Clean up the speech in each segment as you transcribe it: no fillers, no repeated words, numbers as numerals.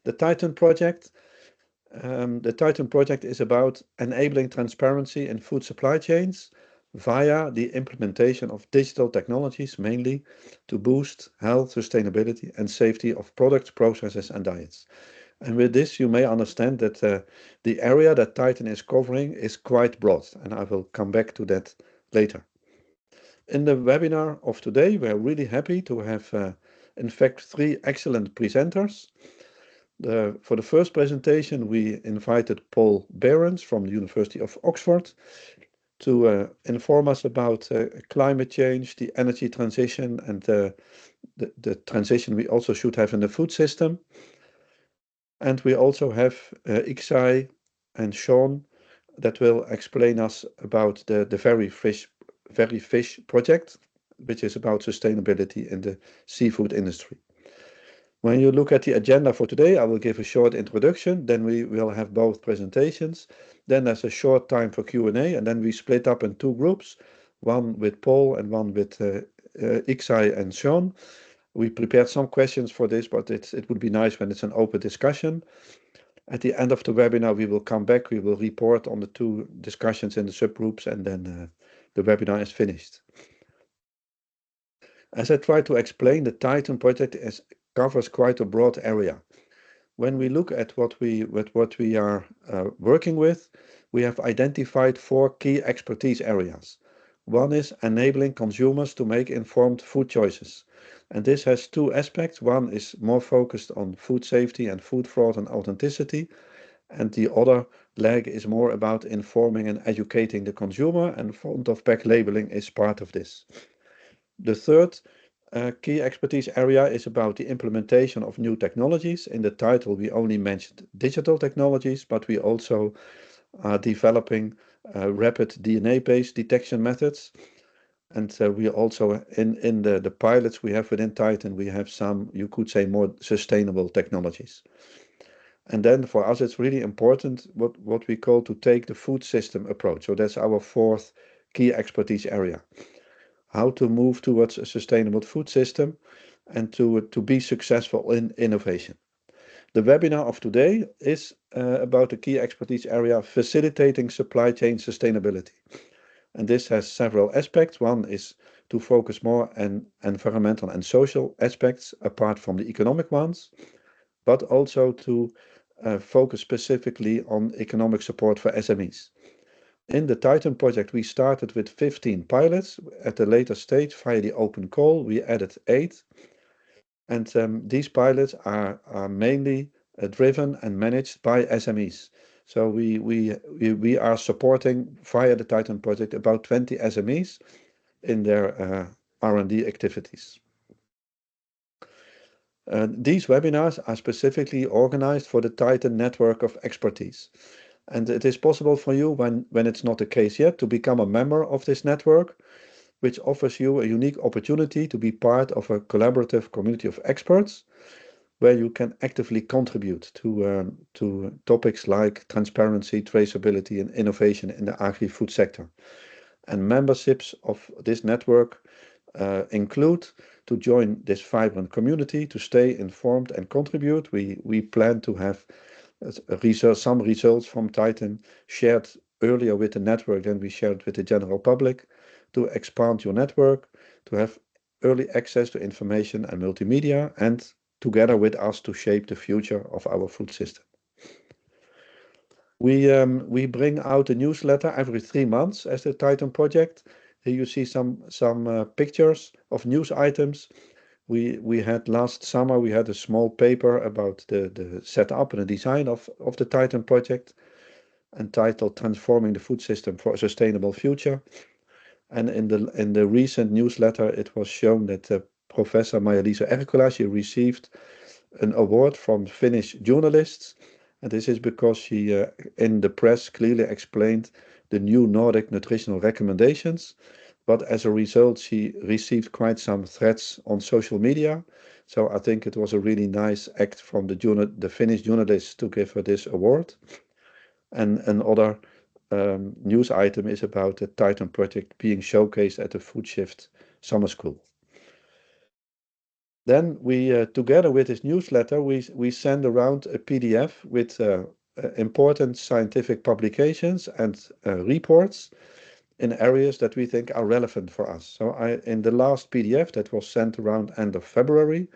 The Titan project. The Titan project is about enabling transparency in food supply chains via the implementation of digital technologies, mainly to boost health, sustainability, and safety of products, processes, and diets. And with this, you may understand that the area that Titan is covering is quite broad, and I will come back to that later. In the webinar of today, we're really happy to have, in fact, 3 excellent presenters. For the first presentation, we invited Paul Behrens from the University of Oxford to inform us about climate change, the energy transition, and the transition we also should have in the food system. And we also have Ixai and Sean that will explain us about the Very Fish project, which is about sustainability in the seafood industry. When you look at the agenda for today, I will give a short introduction, then we will have both presentations, then there's a short time for Q&A, and then we split up in 2 groups, one with Paul and one with Ixai and Sean. We prepared some questions for this, but it would be nice when it's an open discussion. At the end of the webinar, we will come back, we will report on the 2 discussions in the subgroups, and then the webinar is finished. As I tried to explain, the Titan project covers quite a broad area. When we look at what we are working with, we have identified 4 key expertise areas. One is enabling consumers to make informed food choices. And this has 2 aspects. One is more focused on food safety and food fraud and authenticity. And the other leg is more about informing and educating the consumer, and front of pack labeling is part of this. The third key expertise area is about the implementation of new technologies. In the title, we only mentioned digital technologies, but we also are developing rapid DNA-based detection methods. And we also, in the pilots we have within Titan, we have some, you could say, more sustainable technologies. And then for us, it's really important what we call to take the food system approach. So that's our 4th key expertise area. How to move towards a sustainable food system and to be successful in innovation. The webinar of today is about the key expertise area, facilitating supply chain sustainability. And this has several aspects. One is to focus more on environmental and social aspects apart from the economic ones, but also to focus specifically on economic support for SMEs. In the Titan project, we started with 15 pilots. At a later stage, via the open call, we added 8. And these pilots are mainly driven and managed by SMEs. So we are supporting via the Titan project about 20 SMEs in their R&D activities. These webinars are specifically organized for the Titan network of expertise. And it is possible for you, when it's not the case yet, to become a member of this network, which offers you a unique opportunity to be part of a collaborative community of experts, where you can actively contribute to topics like transparency, traceability, and innovation in the agri-food sector. And memberships of this network include to join this vibrant community, to stay informed and contribute. We plan to have some results from Titan shared earlier with the network than we shared with the general public, to expand your network, to have early access to information and multimedia, and together with us to shape the future of our food system. We bring out a newsletter every 3 months as the Titan project. Here you see some pictures of news items. We had last summer, we had a small paper about the setup and the design of the Titan project, entitled Transforming the Food System for a Sustainable Future. And in the recent newsletter, it was shown that Professor Maija-Liisa Erkkilä, she received an award from Finnish journalists. And this is because she, in the press, clearly explained the new Nordic nutritional recommendations. But as a result, she received quite some threats on social media. So I think it was a really nice act from the Finnish journalists to give her this award. And another news item is about the Titan project being showcased at the Food Shift Summer School. Then we, together with this newsletter, we send around a PDF with important scientific publications and reports in areas that we think are relevant for us. So in the last PDF that was sent around end of February,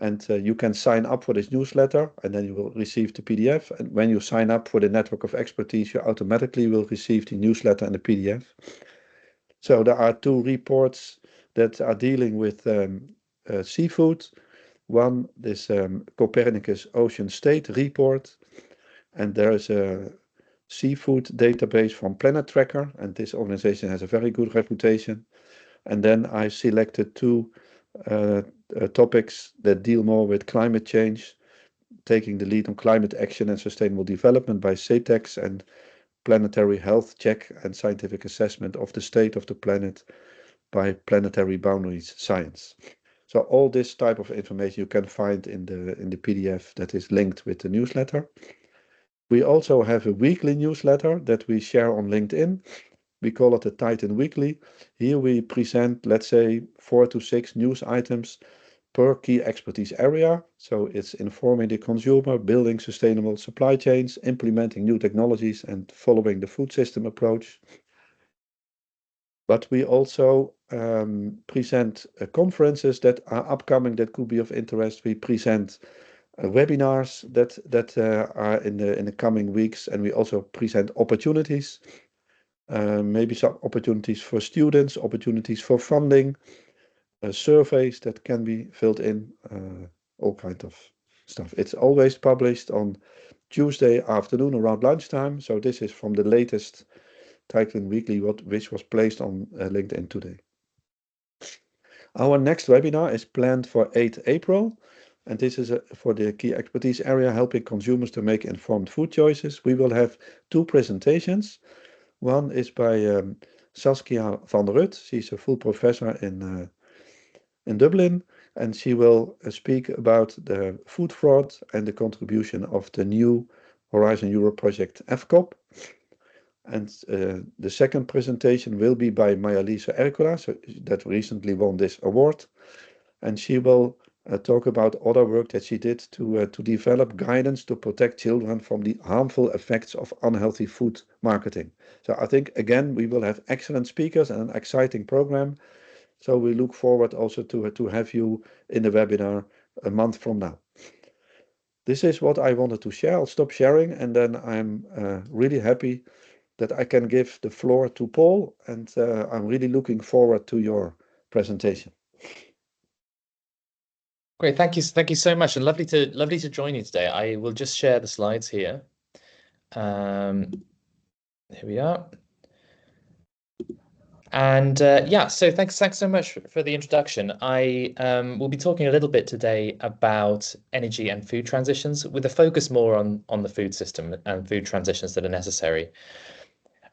and you can sign up for this newsletter, and then you will receive the PDF. And when you sign up for the network of expertise, you automatically will receive the newsletter and the PDF. So there are two reports that are dealing with seafood. One is Copernicus Ocean State report, and there is a seafood database from Planet Tracker, and this organization has a very good reputation. And then I selected two topics that deal more with climate change, taking the lead on climate action and sustainable development by CETEX, and planetary health check and scientific assessment of the state of the planet by Planetary Boundaries Science. So all this type of information you can find in the PDF that is linked with the newsletter. We also have a weekly newsletter that we share on LinkedIn. We call it the Titan Weekly. Here we present, let's say, 4 to 6 news items per key expertise area. So it's informing the consumer, building sustainable supply chains, implementing new technologies, and following the food system approach. But we also present conferences that are upcoming that could be of interest. We present webinars that are in the coming weeks, and we also present opportunities, maybe some opportunities for students, opportunities for funding, surveys that can be filled in, all kind of stuff. It's always published on Tuesday afternoon around lunchtime. So this is from the latest Titan Weekly, which was placed on LinkedIn today. Our next webinar is planned for 8 April, and this is for the key expertise area, helping consumers to make informed food choices. We will have two presentations. One is by Saskia van Rut. She's a full professor in Dublin, and she will speak about the food fraud and the contribution of the new Horizon Europe project FCOP. And the second presentation will be by Maya-Lisa Ercola, so that recently won this award. And she will talk about other work that she did to develop guidance to protect children from the harmful effects of unhealthy food marketing. So I think, again, we will have excellent speakers and an exciting program. So we look forward also to have you in the webinar a month from now. This is what I wanted to share. I'll stop sharing, and then I'm really happy that I can give the floor to Paul, and I'm really looking forward to your presentation. Great, thank you so much, and lovely to join you today. I will just share the slides here. Here we are. And yeah, so thanks so much for the introduction. I will be talking a little bit today about energy and food transitions, with a focus more on the food system and food transitions that are necessary.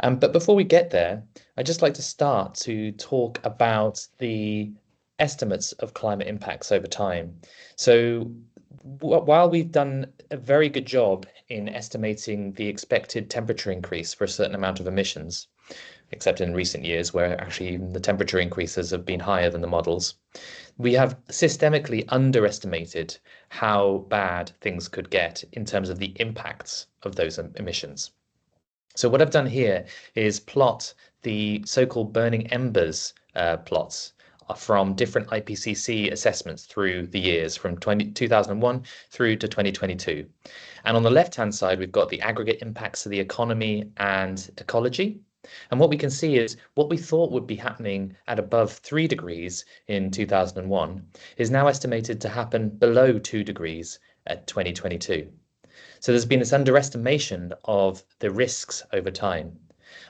But before we get there, I'd just like to start to talk about the estimates of climate impacts over time. So while we've done a very good job in estimating the expected temperature increase for a certain amount of emissions, except in recent years where actually the temperature increases have been higher than the models, we have systemically underestimated how bad things could get in terms of the impacts of those emissions. So what I've done here is plot the so-called burning embers plots from different IPCC assessments through the years from 2001 through to 2022. And on the left-hand side, we've got the aggregate impacts to the economy and ecology. And what we can see is what we thought would be happening at above 3 degrees in 2001 is now estimated to happen below 2 degrees at 2022. So there's been this underestimation of the risks over time.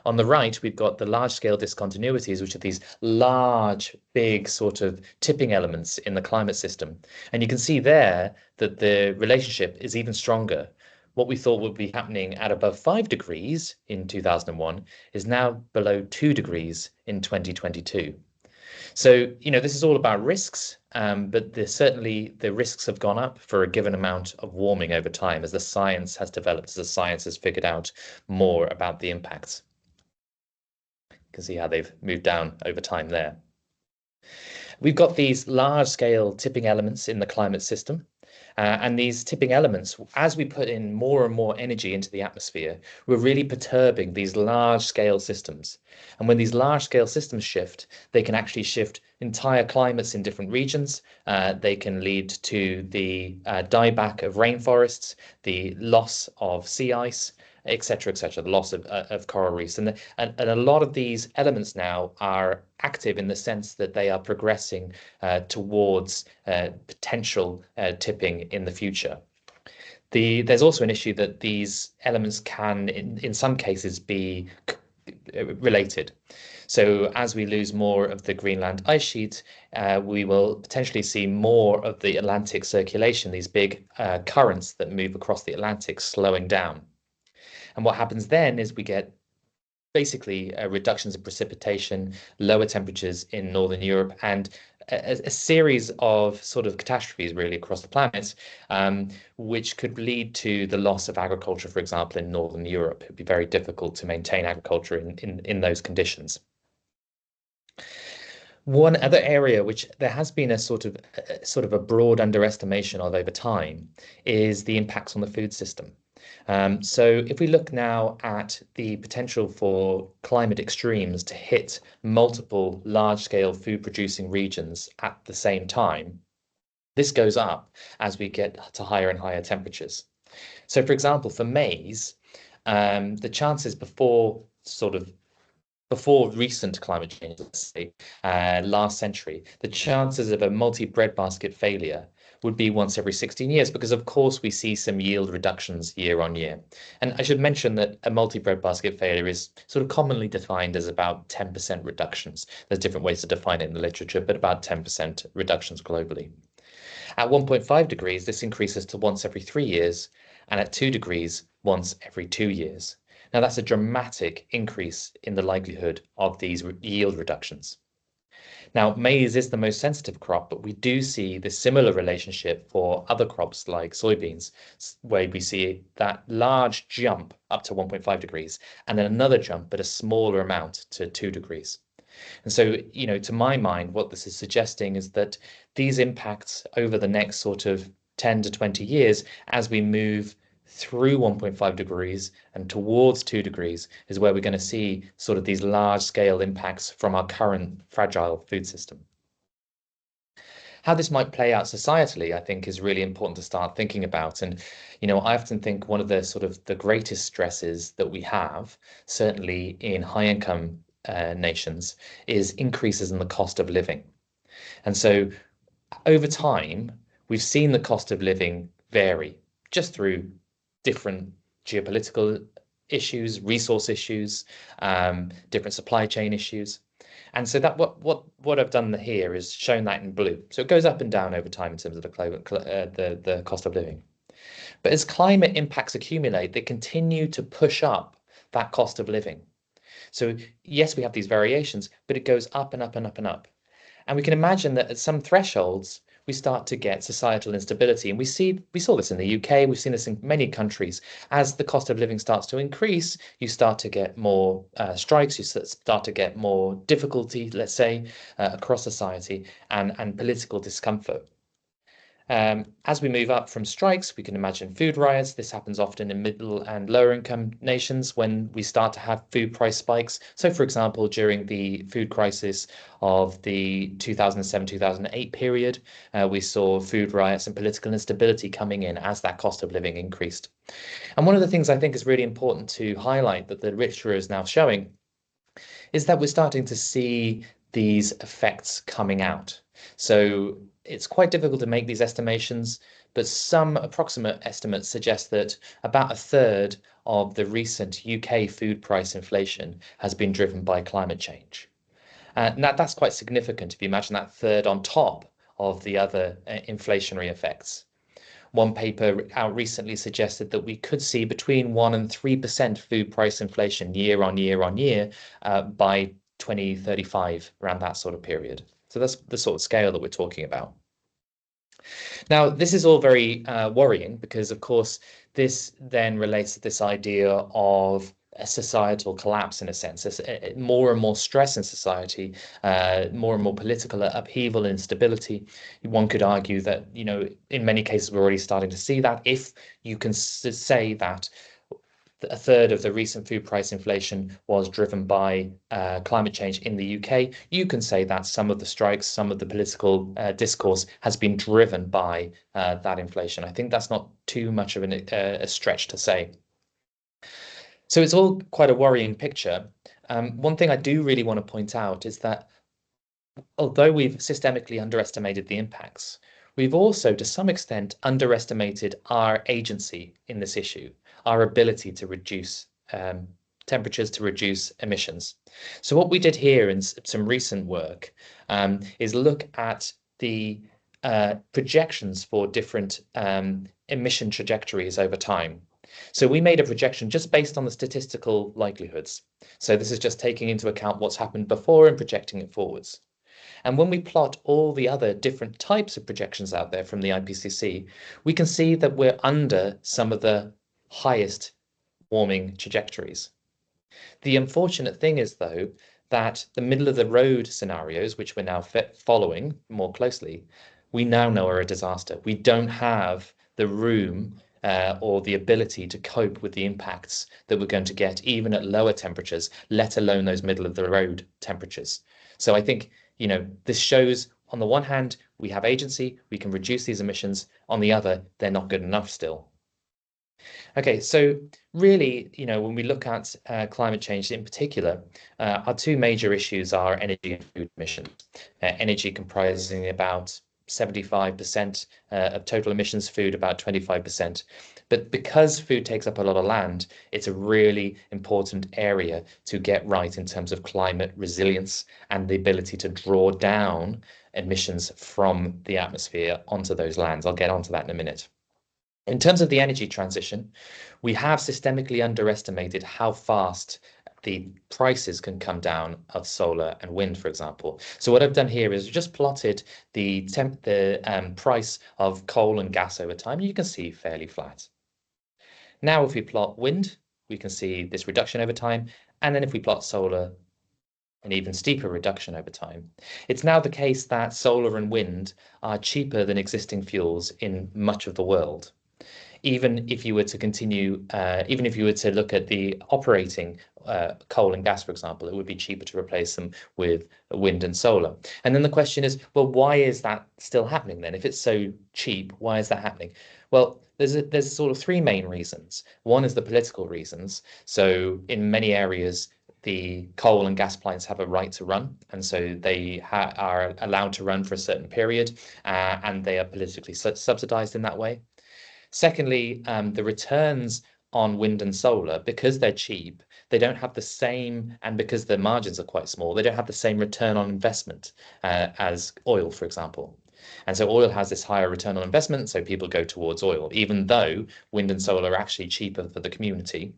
On the right, we've got the large-scale discontinuities, which are these large, big sort of tipping elements in the climate system. And you can see there that the relationship is even stronger. What we thought would be happening at above 5 degrees in 2001 is now below 2 degrees in 2022. So, this is all about risks, but certainly the risks have gone up for a given amount of warming over time as the science has developed, as the science has figured out more about the impacts. You can see how they've moved down over time there. We've got these large-scale tipping elements in the climate system. And these tipping elements, as we put in more and more energy into the atmosphere, we're really perturbing these large-scale systems. And when these large-scale systems shift, they can actually shift entire climates in different regions. They can lead to the dieback of rainforests, the loss of sea ice, etc., etc., the loss of coral reefs. And a lot of these elements now are active in the sense that they are progressing towards potential tipping in the future. There's also an issue that these elements can, in some cases, be related. So as we lose more of the Greenland ice sheet, we will potentially see more of the Atlantic circulation, these big currents that move across the Atlantic slowing down. And what happens then is we get basically reductions in precipitation, lower temperatures in Northern Europe, and a series of sort of catastrophes really across the planet, which could lead to the loss of agriculture, for example, in Northern Europe. It'd be very difficult to maintain agriculture in those conditions. One other area which there has been a sort of a broad underestimation of over time is the impacts on the food system. So if we look now at the potential for climate extremes to hit multiple large-scale food-producing regions at the same time, this goes up as we get to higher and higher temperatures. So for example, for maize, the chances before recent climate change, let's say last century, the chances of a multi-breadbasket failure would be once every 16 years, because of course we see some yield reductions year on year. And I should mention that a multi-breadbasket failure is sort of commonly defined as about 10% reductions. There's different ways to define it in the literature, but about 10% reductions globally. At 1.5 degrees, this increases to once every 3 years, and at 2 degrees, once every 2 years. Now, that's a dramatic increase in the likelihood of these yield reductions. Now, maize is the most sensitive crop, but we do see the similar relationship for other crops like soybeans, where we see that large jump up to 1.5 degrees, and then another jump, but a smaller amount to 2 degrees. And so, to my mind, what this is suggesting is that these impacts over the next sort of 10 to 20 years, as we move through 1.5 degrees and towards 2 degrees, is where we're going to see sort of these large scale impacts from our current fragile food system. How this might play out societally, I think, is really important to start thinking about. And, I often think one of the sort of the greatest stresses that we have, certainly in high income nations, is increases in the cost of living. And so over time, we've seen the cost of living vary just through different geopolitical issues, resource issues, different supply chain issues. And so that what I've done here is shown that in blue. So it goes up and down over time in terms of the cost of living. But as climate impacts accumulate, they continue to push up that cost of living. So yes, we have these variations, but it goes up and up and up and up. And we can imagine that at some thresholds, we start to get societal instability. And we saw this in the UK, we've seen this in many countries. As the cost of living starts to increase, you start to get more strikes, you start to get more difficulty, let's say, across society, and political discomfort. As we move up from strikes, we can imagine food riots. This happens often in middle and lower income nations when we start to have food price spikes. So, for example, during the food crisis of the 2007-2008 period, we saw food riots and political instability coming in as that cost of living increased. And one of the things I think is really important to highlight that the literature is now showing is that we're starting to see these effects coming out. So it's quite difficult to make these estimations, but some approximate estimates suggest that about a third of the recent UK food price inflation has been driven by climate change. Now that's quite significant if you imagine that third on top of the other inflationary effects. One paper out recently suggested that we could see between 1% and 3% food price inflation year on year on year by 2035, around that sort of period. So that's the sort of scale that we're talking about. Now, this is all very worrying because, of course, this then relates to this idea of a societal collapse in a sense, more and more stress in society, more and more political upheaval and instability. One could argue that, in many cases, we're already starting to see that. If you can say that a third of the recent food price inflation was driven by climate change in the UK, you can say that some of the strikes, some of the political discourse has been driven by that inflation. I think that's not too much of a stretch to say. So it's all quite a worrying picture. One thing I do really want to point out is that although we've systemically underestimated the impacts, we've also, to some extent, underestimated our agency in this issue, our ability to reduce temperatures, to reduce emissions. So what we did here in some recent work is look at the projections for different emission trajectories over time. So we made a projection just based on the statistical likelihoods. So this is just taking into account what's happened before and projecting it forwards. And when we plot all the other different types of projections out there from the IPCC, we can see that we're under some of the highest warming trajectories. The unfortunate thing is, though, that the middle of the road scenarios, which we're now following more closely, we now know are a disaster. We don't have the room or the ability to cope with the impacts that we're going to get even at lower temperatures, let alone those middle of the road temperatures. So I think, this shows, on the one hand, we have agency, we can reduce these emissions. On the other, they're not good enough still. Okay, so really, when we look at climate change in particular, our two major issues are energy and food emissions. Energy comprising about 75% of total emissions, food about 25%. But because food takes up a lot of land, it's a really important area to get right in terms of climate resilience and the ability to draw down emissions from the atmosphere onto those lands. I'll get onto that in a minute. In terms of the energy transition, we have systemically underestimated how fast the prices can come down of solar and wind, for example. So what I've done here is just plotted the price of coal and gas over time. You can see fairly flat. Now, if we plot wind, we can see this reduction over time. And then if we plot solar, an even steeper reduction over time. It's now the case that solar and wind are cheaper than existing fuels in much of the world. Even if you were to continue, even if you were to look at the operating coal and gas, for example, it would be cheaper to replace them with wind and solar. And then the question is, well, why is that still happening then? If it's so cheap, why is that happening? Well, there's sort of three main reasons. One is the political reasons. So in many areas, the coal and gas plants have a right to run, and so they are allowed to run for a certain period, and they are politically subsidized in that way. Secondly, the returns on wind and solar, because they're cheap, they don't have the same, and because the margins are quite small, they don't have the same return on investment as oil, for example. And so oil has this higher return on investment, so people go towards oil, even though wind and solar are actually cheaper for the community.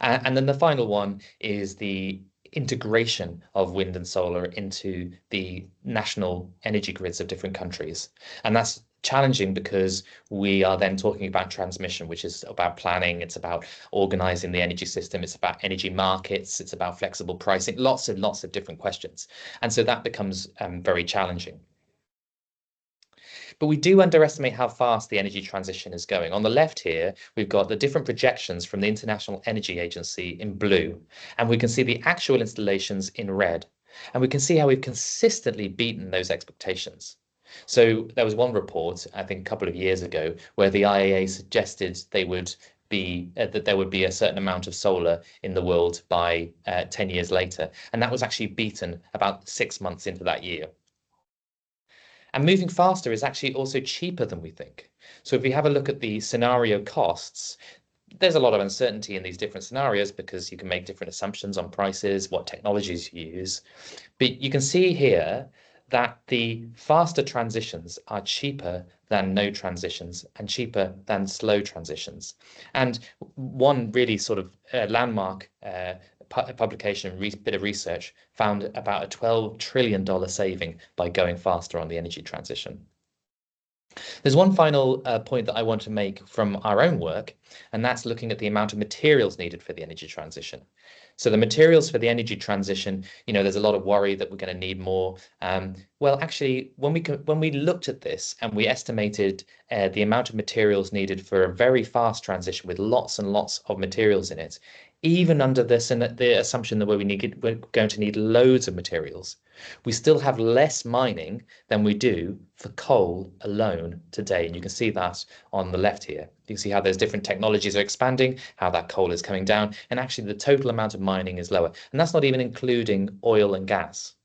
And then the final one is the integration of wind and solar into the national energy grids of different countries. And that's challenging because we are then talking about transmission, which is about planning, it's about organizing the energy system, it's about energy markets, it's about flexible pricing, lots and lots of different questions. And so that becomes very challenging. But we do underestimate how fast the energy transition is going. On the left here, we've got the different projections from the International Energy Agency in blue, and we can see the actual installations in red. And we can see how we've consistently beaten those expectations. So there was one report, I think a couple of years ago, where the IEA suggested they would be that there would be a certain amount of solar in the world by 10 years later. And that was actually beaten about 6 months into that year. And moving faster is actually also cheaper than we think. So if we have a look at the scenario costs, there's a lot of uncertainty in these different scenarios because you can make different assumptions on prices, what technologies you use. But you can see here that the faster transitions are cheaper than no transitions and cheaper than slow transitions. And one really sort of landmark publication, bit of research, found about a $12 trillion saving by going faster on the energy transition. There's one final point that I want to make from our own work, and that's looking at the amount of materials needed for the energy transition. So the materials for the energy transition, there's a lot of worry that we're going to need more. Well, actually, when we looked at this and we estimated the amount of materials needed for a very fast transition with lots and lots of materials in it, even under the assumption that we're going to need loads of materials, we still have less mining than we do for coal alone today. And you can see that on the left here. You can see how those different technologies are expanding, how that coal is coming down, and actually the total amount of mining is lower. And that's not even including oil and gas.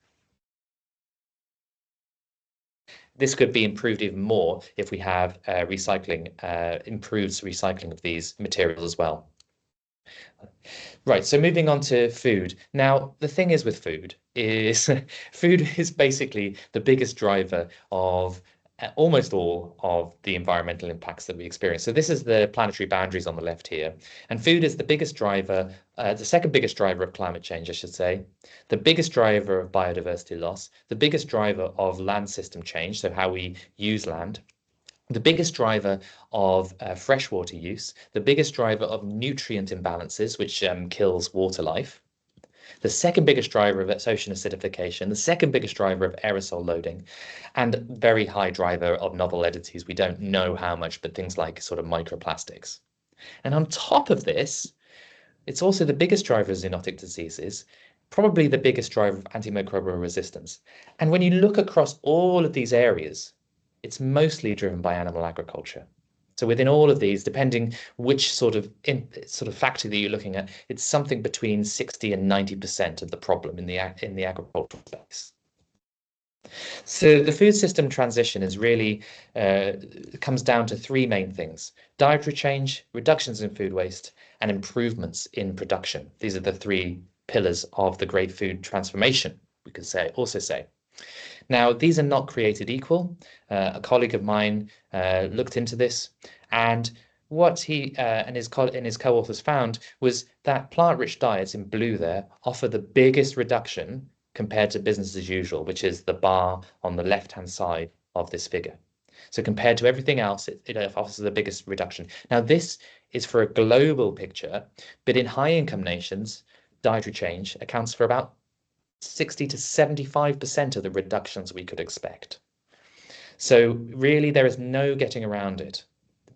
This could be improved even more if we have improved recycling of these materials as well. Right, so moving on to food. Now, the thing is with food is food is basically the biggest driver of almost all of the environmental impacts that we experience. So this is the planetary boundaries on the left here. And food is the biggest driver, the second biggest driver of climate change, I should say, the biggest driver of biodiversity loss, the biggest driver of land system change, so how we use land, the biggest driver of freshwater use, the biggest driver of nutrient imbalances, which kills water life, the second biggest driver of ocean acidification, the second biggest driver of aerosol loading, and very high driver of novel entities. We don't know how much, but things like sort of microplastics. And on top of this, it's also the biggest driver of zoonotic diseases, probably the biggest driver of antimicrobial resistance. And when you look across all of these areas, it's mostly driven by animal agriculture. So within all of these, depending which sort of factor that you're looking at, it's something between 60 and 90% of the problem in the agricultural space. So the food system transition is really comes down to three main things: dietary change, reductions in food waste, and improvements in production. These are the three pillars of the great food transformation, we could also say. Now, these are not created equal. A colleague of mine looked into this, and what he and his co-authors found was that plant-rich diets in blue there offer the biggest reduction compared to business as usual, which is the bar on the left-hand side of this figure. So compared to everything else, it offers the biggest reduction. Now, this is for a global picture, but in high-income nations, dietary change accounts for about 60 to 75% of the reductions we could expect. So really, there is no getting around it.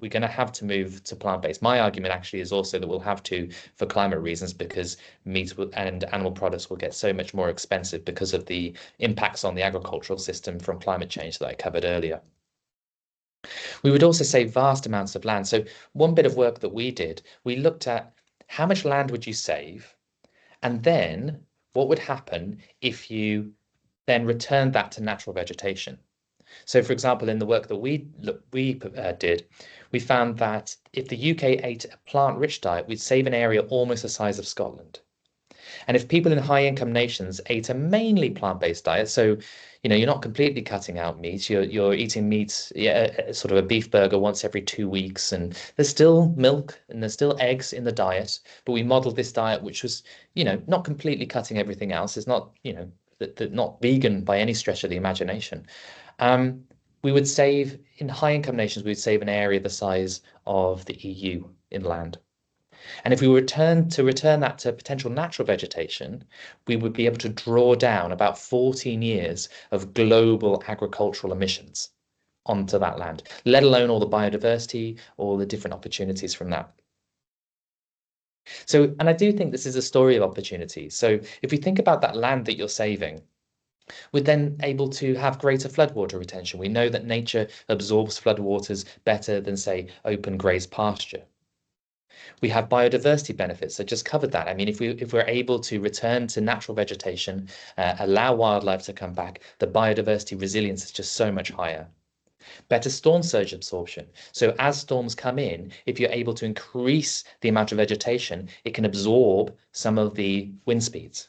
We're going to have to move to plant-based. My argument actually is also that we'll have to for climate reasons, because meat and animal products will get so much more expensive because of the impacts on the agricultural system from climate change that I covered earlier. We would also save vast amounts of land. So one bit of work that we did, we looked at how much land would you save, and then what would happen if you then returned that to natural vegetation? So, for example, in the work that we did, we found that if the UK ate a plant-rich diet, we'd save an area almost the size of Scotland. And if people in high-income nations ate a mainly plant-based diet, so you're not completely cutting out meat, you're eating meat, sort of a beef burger once every 2 weeks, and there's still milk and there's still eggs in the diet, but we modeled this diet which was, not completely cutting everything else. It's not, not vegan by any stretch of the imagination. We would save, in high-income nations, we would save an area the size of the EU in land. And if we return that to potential natural vegetation, we would be able to draw down about 14 years of global agricultural emissions onto that land, let alone all the biodiversity, all the different opportunities from that. So, and I do think this is a story of opportunity. So if we think about that land that you're saving, we're then able to have greater floodwater retention. We know that nature absorbs floodwaters better than, say, open grazed pasture. We have biodiversity benefits. I just covered that. I mean, if we're able to return to natural vegetation, allow wildlife to come back, the biodiversity resilience is just so much higher. Better storm surge absorption. So as storms come in, if you're able to increase the amount of vegetation, it can absorb some of the wind speeds.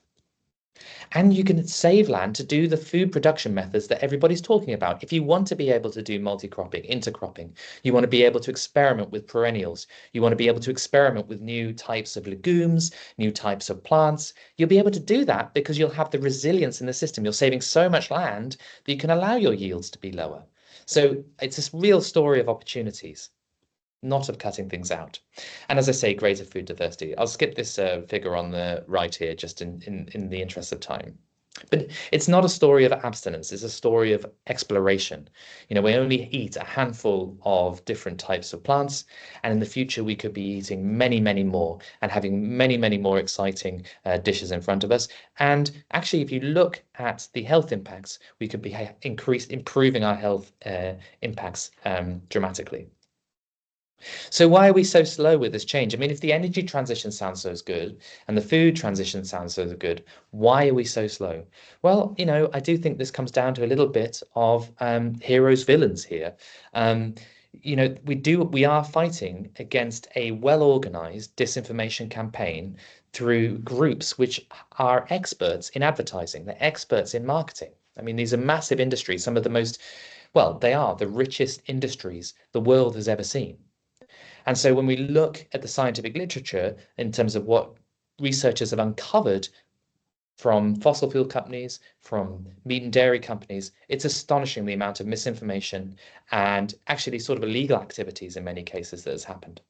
And you can save land to do the food production methods that everybody's talking about. If you want to be able to do multi-cropping, intercropping, you want to be able to experiment with perennials, you want to be able to experiment with new types of legumes, new types of plants, you'll be able to do that because you'll have the resilience in the system. You're saving so much land that you can allow your yields to be lower. So it's a real story of opportunities, not of cutting things out. And as I say, greater food diversity. I'll skip this figure on the right here, just in the interest of time. But it's not a story of abstinence, it's a story of exploration. You know, we only eat a handful of different types of plants, and in the future we could be eating many, many more and having many, many more exciting dishes in front of us. And actually, if you look at the health impacts, we could be improving our health impacts dramatically. So why are we so slow with this change? I mean, if the energy transition sounds so good and the food transition sounds so good, why are we so slow? Well, you know, I do think this comes down to a little bit of heroes, villains here. You know, we are fighting against a well-organized disinformation campaign through groups which are experts in advertising, they're experts in marketing. I mean, these are massive industries, some of the most, well, they are the richest industries the world has ever seen. And so when we look at the scientific literature in terms of what researchers have uncovered from fossil fuel companies, from meat and dairy companies, it's astonishing the amount of misinformation and actually sort of illegal activities in many cases that has happened.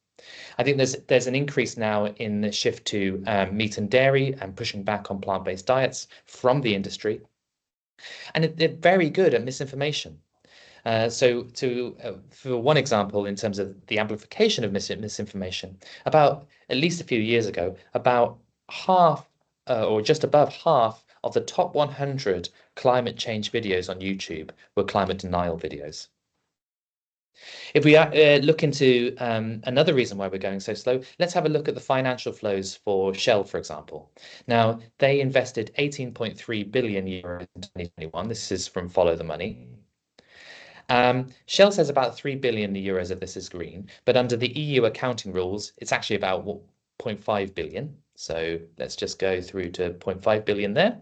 I think there's an increase now in the shift to meat and dairy and pushing back on plant-based diets from the industry. And they're very good at misinformation. For one example, in terms of the amplification of misinformation, about at least a few years ago, about half or just above half of the top 100 climate change videos on YouTube were climate denial videos. If we look into another reason why we're going so slow, let's have a look at the financial flows for Shell, for example. Now, they invested 18.3 billion euros in 2021. This is from Follow the Money. Shell says about 3 billion euros of this is green, but under the EU accounting rules, it's actually about 0.5 billion. So let's just go through to 0.5 billion there.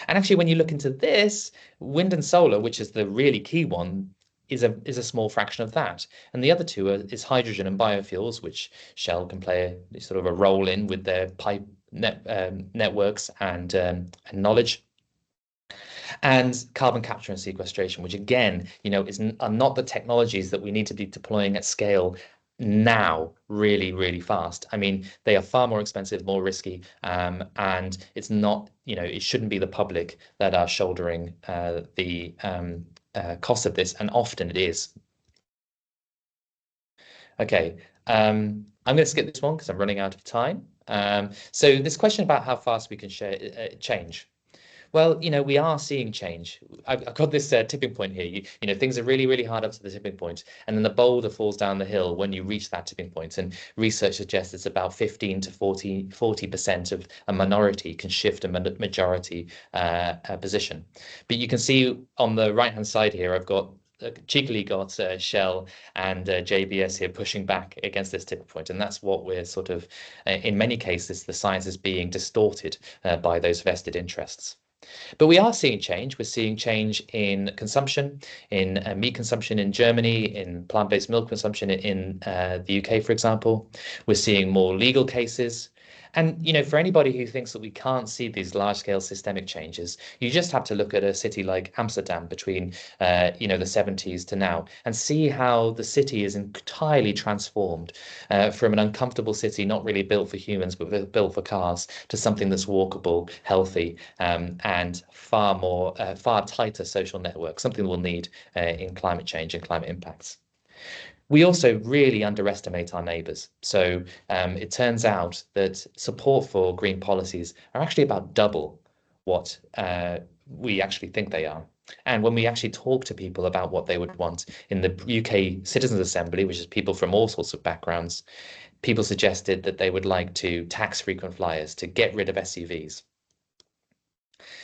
And actually, when you look into this, wind and solar, which is the really key one, is a small fraction of that. And the other two is hydrogen and biofuels, which Shell can play a sort of a role in with their pipe networks and knowledge. And carbon capture and sequestration, which again, you know, are not the technologies that we need to be deploying at scale now really, really fast. I mean, they are far more expensive, more risky, and it's not, you know, it shouldn't be the public that are shouldering the cost of this, and often it is. Okay, I'm going to skip this one because I'm running out of time. So this question about how fast we can change. Well, you know, we are seeing change. I've got this tipping point here. You know, things are really, really hard up to the tipping point, and then the boulder falls down the hill when you reach that tipping point. And research suggests it's about 15 to 40% of a minority can shift a majority position. But you can see on the right-hand side here, I've got cheekily got Shell and JBS here pushing back against this tipping point, and that's what we're sort of, in many cases, the science is being distorted by those vested interests. But we are seeing change. We're seeing change in consumption, in meat consumption in Germany, in plant-based milk consumption in the UK, for example. We're seeing more legal cases. And, you know, for anybody who thinks that we can't see these large-scale systemic changes, you just have to look at a city like Amsterdam between, you know, the 70s to now and see how the city is entirely transformed from an uncomfortable city, not really built for humans, but built for cars, to something that's walkable, healthy, and far tighter social network, something we'll need in climate change and climate impacts. We also really underestimate our neighbours. So it turns out that support for green policies are actually about double what we actually think they are. And when we actually talk to people about what they would want in the UK Citizens Assembly, which is people from all sorts of backgrounds, people suggested that they would like to tax frequent flyers, to get rid of SUVs.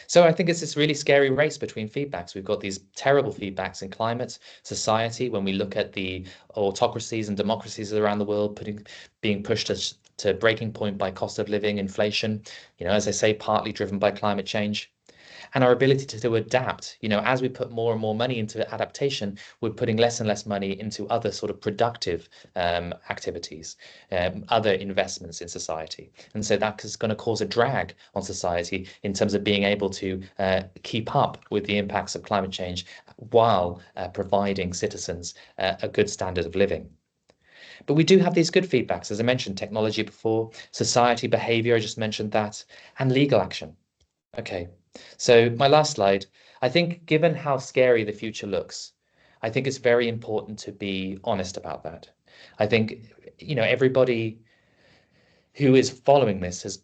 So I think it's this really scary race between feedbacks. We've got these terrible feedbacks in climate, society, when we look at the autocracies and democracies around the world being pushed to breaking point by cost of living, inflation, you know, as I say, partly driven by climate change. and our ability to adapt. As we put more and more money into adaptation, we're putting less and less money into other sort of productive activities, other investments in society. And so that is going to cause a drag on society in terms of being able to keep up with the impacts of climate change while providing citizens a good standard of living. But we do have these good feedbacks, as I mentioned, technology before, society behavior, I just mentioned that, and legal action. Okay, so my last slide, I think given how scary the future looks, I think it's very important to be honest about that. I think, everybody who is following this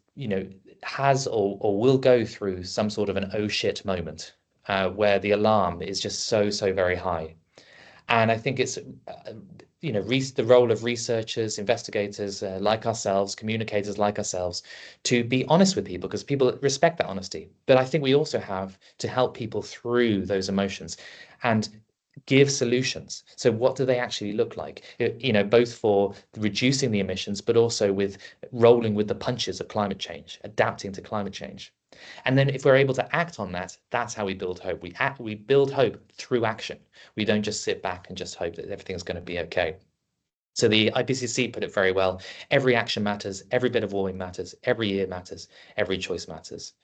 has or will go through some sort of an oh shit moment where the alarm is just so very high. And I think it's, the role of researchers, investigators like ourselves, communicators like ourselves, to be honest with people, because people respect that honesty. But I think we also have to help people through those emotions and give solutions. So what do they actually look like? Both for reducing the emissions, but also with rolling with the punches of climate change, adapting to climate change. And then if we're able to act on that, that's how we build hope. We build hope through action. We don't just sit back and just hope that everything's going to be okay. So the IPCC put it very well. Every action matters, every bit of warming matters, every year matters, every choice matters.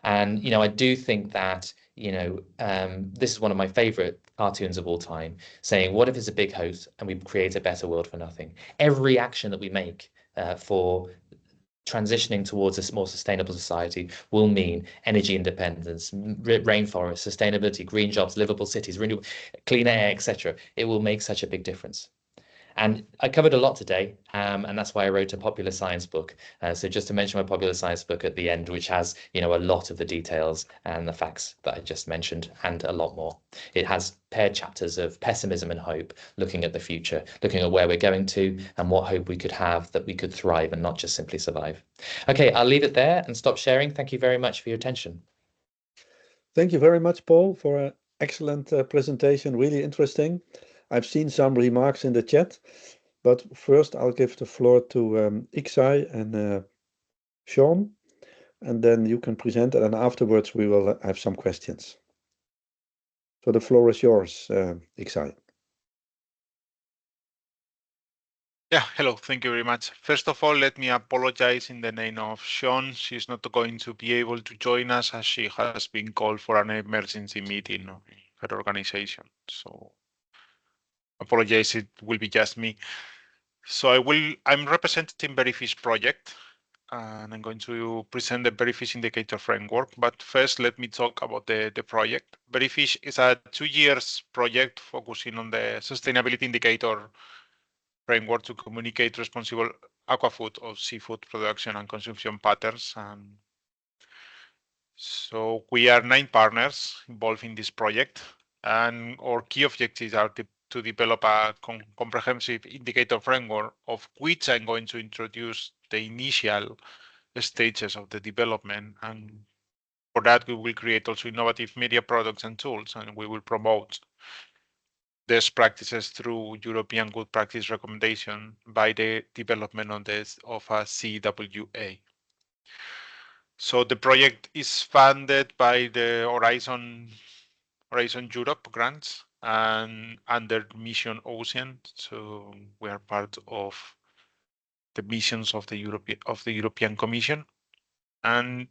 And, I do think that, this is one of my favorite cartoons of all time, saying, what if it's a big hoax and we create a better world for nothing? Every action that we make for transitioning towards a more sustainable society will mean energy independence, rainforest, sustainability, green jobs, livable cities, clean air, etc. It will make such a big difference. And I covered a lot today, and that's why I wrote a popular science book. So just to mention my popular science book at the end, which has, a lot of the details and the facts that I just mentioned, and a lot more. It has paired chapters of pessimism and hope, looking at the future, looking at where we're going to and what hope we could have that we could thrive and not just simply survive. Okay, I'll leave it there and stop sharing. Thank you very much for your attention. Thank you very much, Paul, for an excellent presentation. Really interesting. I've seen some remarks in the chat, but first I'll give the floor to Ixai and Sean, and then you can present, and then afterwards we will have some questions. So the floor is yours, Ixai. Yeah, hello, thank you very much. First of all, let me apologize in the name of Sean. She's not going to be able to join us as she has been called for an emergency meeting in her organization. So apologize, it will be just me. So I'm representing Verifish project, and I'm going to present the Verifish indicator framework. But first, let me talk about the project. Verifish is a 2 years project focusing on the sustainability indicator framework to communicate responsible aquafood or seafood production and consumption patterns. And so we are 9 partners involved in this project, and our key objectives are to develop a comprehensive indicator framework, of which I'm going to introduce the initial stages of the development. And for that, we will create also innovative media products and tools, and we will promote best practices through European good practice recommendation by the development of a CWA. So the project is funded by the Horizon Europe grants and under Mission Ocean. So we are part of the missions of the European Commission, and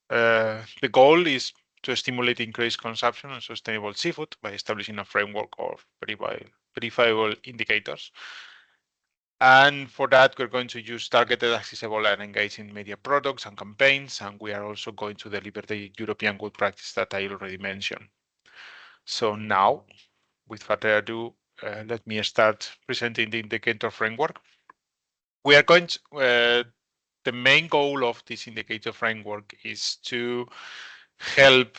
the goal is to stimulate increased consumption of sustainable seafood by establishing a framework of verifiable indicators. And for that, we're going to use targeted, accessible, and engaging media products and campaigns. And we are also going to deliver the European good practice that I already mentioned. So now, with further ado, let me start presenting the indicator framework. We are going to, the main goal of this indicator framework is to help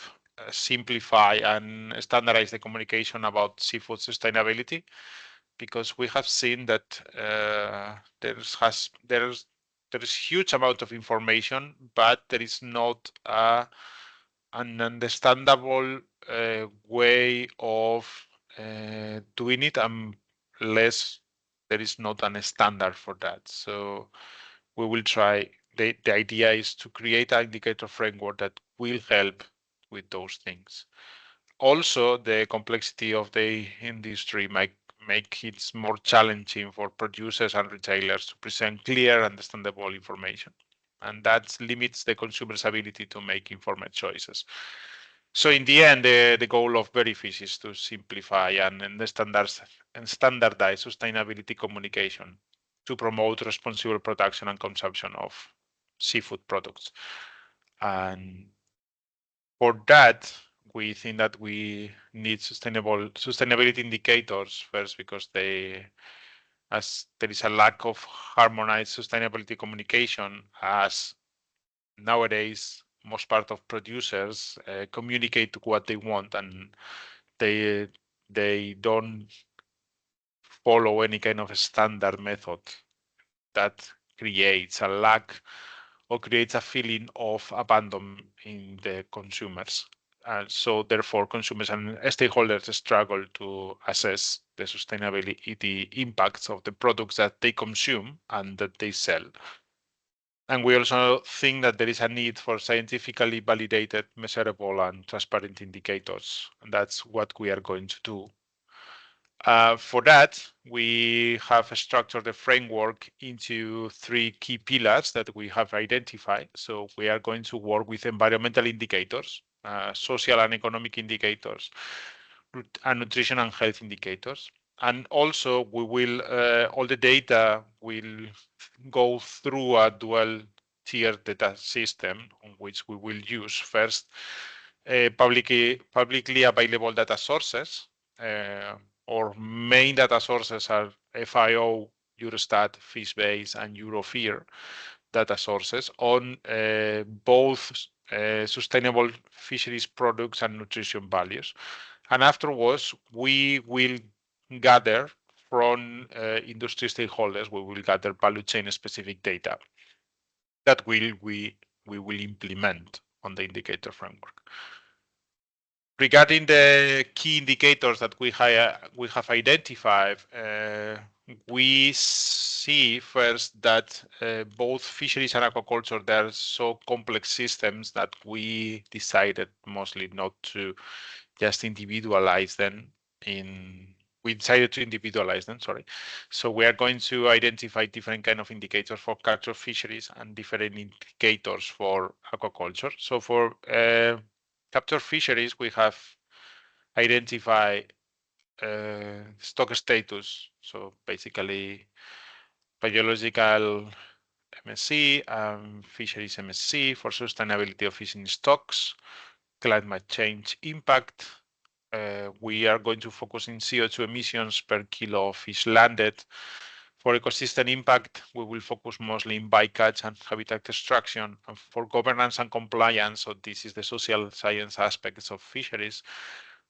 simplify and standardize the communication about seafood sustainability, because we have seen that there's huge amount of information, but there is not an understandable way of doing it, unless there is not a standard for that. So we will try. The idea is to create an indicator framework that will help with those things. Also, the complexity of the industry might make it more challenging for producers and retailers to present clear, understandable information. And that limits the consumer's ability to make informed choices. So in the end, the goal of Eurofish is to simplify and standardize sustainability communication to promote responsible production and consumption of seafood products. And for that, we think that we need sustainability indicators first, because as there is a lack of harmonized sustainability communication, as nowadays most part of producers communicate what they want, and they don't follow any kind of standard method that creates a lack or creates a feeling of abandonment in the consumers. So therefore, consumers and stakeholders struggle to assess the sustainability impacts of the products that they consume and that they sell. And we also think that there is a need for scientifically validated, measurable, and transparent indicators. And that's what we are going to do. For that, we have structured the framework into 3 key pillars that we have identified. So we are going to work with environmental indicators, social and economic indicators, and nutrition and health indicators. And also, we will all the data will go through a dual tier data system, on which we will use first publicly available data sources. Our main data sources are FAO, Eurostat, FishBase, and Eurofish data sources on both sustainable fisheries products and nutrition values. And afterwards, we will gather from industry stakeholders, we will gather value chain specific data that we will implement on the indicator framework. Regarding the key indicators that we have identified, we see first that both fisheries and aquaculture, they are so complex systems that we decided mostly not to just individualize them we decided to individualize them, sorry. So we are going to identify different kind of indicators for capture fisheries and different indicators for aquaculture. So for capture fisheries, we have identified stock status. So basically biological MSC, fisheries MSC for sustainability of fishing stocks, climate change impact. We are going to focus in CO2 emissions per kilo of fish landed. For ecosystem impact, we will focus mostly in bycatch and habitat destruction. And for governance and compliance, so this is the social science aspects of fisheries,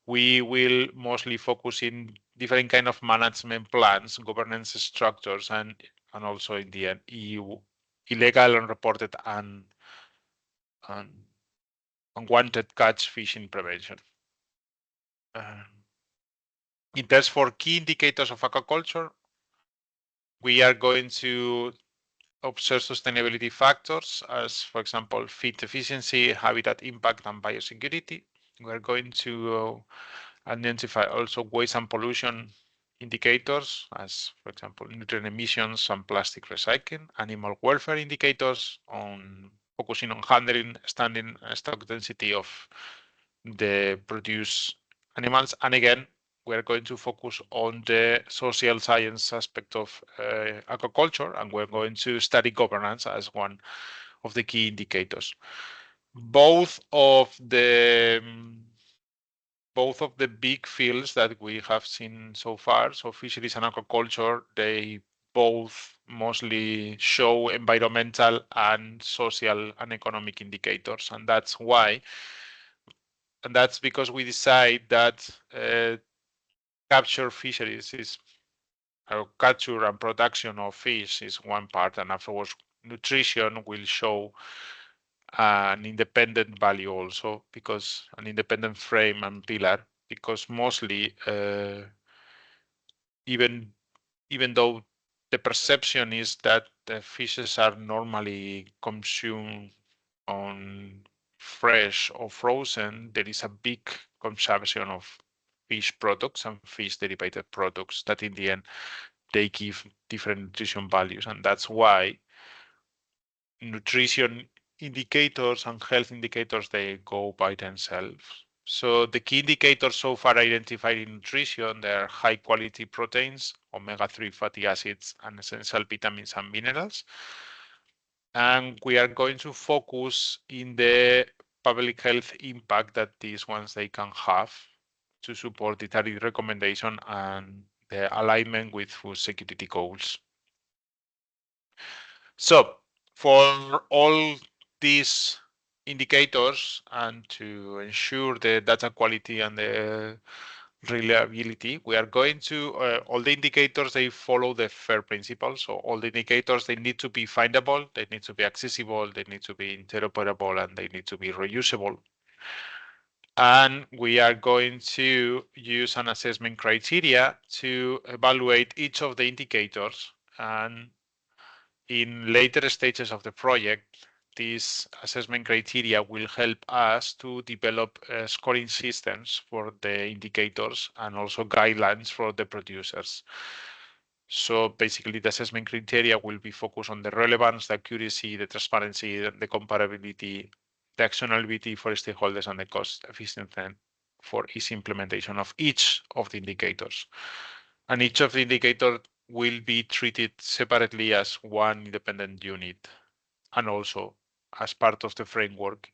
we will mostly focus in different kind of management plans, governance structures, and also in the end, EU illegal, unreported, and unwanted catch fishing prevention. In terms for key indicators of aquaculture, we are going to observe sustainability factors as, for example, feed efficiency, habitat impact, and biosecurity. We are going to identify also waste and pollution indicators as, for example, nutrient emissions and plastic recycling, animal welfare indicators on focusing on handling, standing, stock density of the produced animals. And again, we're going to focus on the social science aspect of aquaculture, and we're going to study governance as one of the key indicators. Both of the big fields that we have seen so far, so fisheries and aquaculture, they both mostly show environmental and social and economic indicators, and that's why. And that's because we decide that capture fisheries is capture and production of fish is one part, and afterwards nutrition will show an independent value also, because an independent frame and pillar, because mostly even though the perception is that the fishes are normally consumed on fresh or frozen, there is a big consumption of fish products and fish derivated products that in the end they give different nutrition values. And that's why nutrition indicators and health indicators, they go by themselves. So the key indicators so far identified in nutrition, they are high quality proteins, omega-3 fatty acids, and essential vitamins and minerals. And we are going to focus in the public health impact that these ones they can have to support the target recommendation and the alignment with food security goals. So for all these indicators and to ensure the data quality and the reliability, we are going to, all the indicators, they follow the FAIR principle. So all the indicators, they need to be findable, they need to be accessible, they need to be interoperable, and they need to be reusable. And we are going to use an assessment criteria to evaluate each of the indicators. And in later stages of the project, these assessment criteria will help us to develop scoring systems for the indicators and also guidelines for the producers. So basically, the assessment criteria will be focused on the relevance, the accuracy, the transparency, the comparability, the actionability for stakeholders, and the cost efficiency for easy implementation of each of the indicators. And each of the indicators will be treated separately as one independent unit. And also, as part of the framework